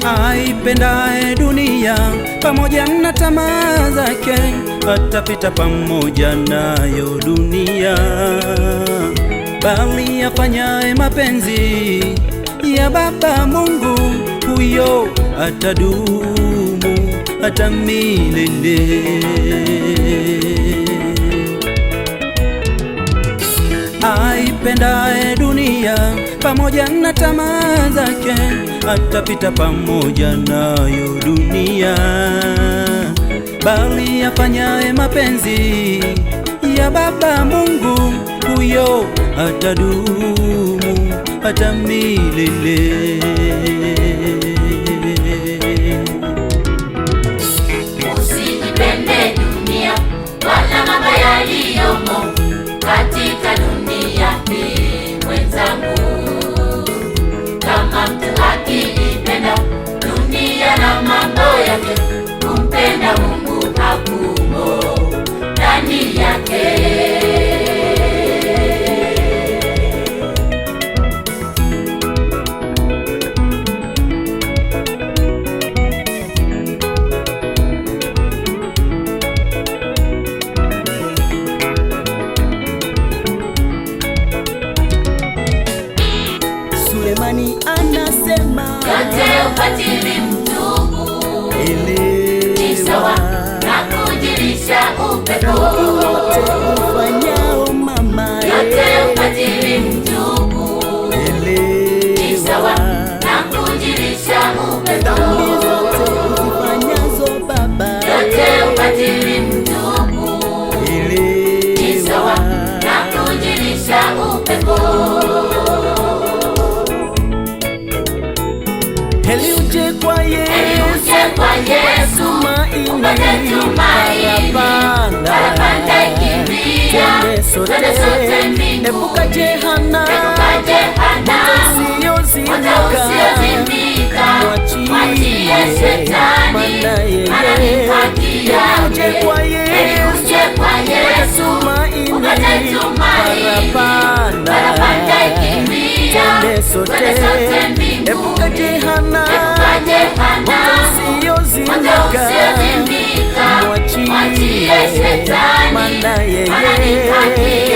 Aipendaye dunia pamoja na tamaa zake atapita pamoja nayo dunia, bali afanyaye mapenzi ya Baba Mungu, huyo atadumu hata milele. Aipendaye dunia pamoja na tamaa zake atapita pamoja nayo dunia, bali afanyaye mapenzi ya Baba Mungu, huyo atadumu hata milele. Usipende dunia wala mambo yaliyomo katika dunia hii mwenzangu. Kama mtu akipenda dunia na mambo yake, kumpenda Mungu hakumo ndani yake. Sulemani anasema yote ubatili mtupu ni sawa na kujilisha upepo. yote ufanyao mama, Yote ubatili mtupu ni sawa na kujilisha upepo. dhambi zote uzifanyazo baba, Yote ubatili mtupu ni sawa na kujilisha upepo. heri uje kwa Heri uje kwa Yesu, upate tumaini, parapanda ikimbia, twende sote mbinguni. epuka jehanamu, Moto usiozimika, mwachie Shetani, maana ni haki yake. Heri uje kwa Yesu, upate tumaini, parapanda ikimbia, twende sote mbinguni. epuka jehanamu, Moto usiozimika, mwachie Shetani, maana ni haki yake.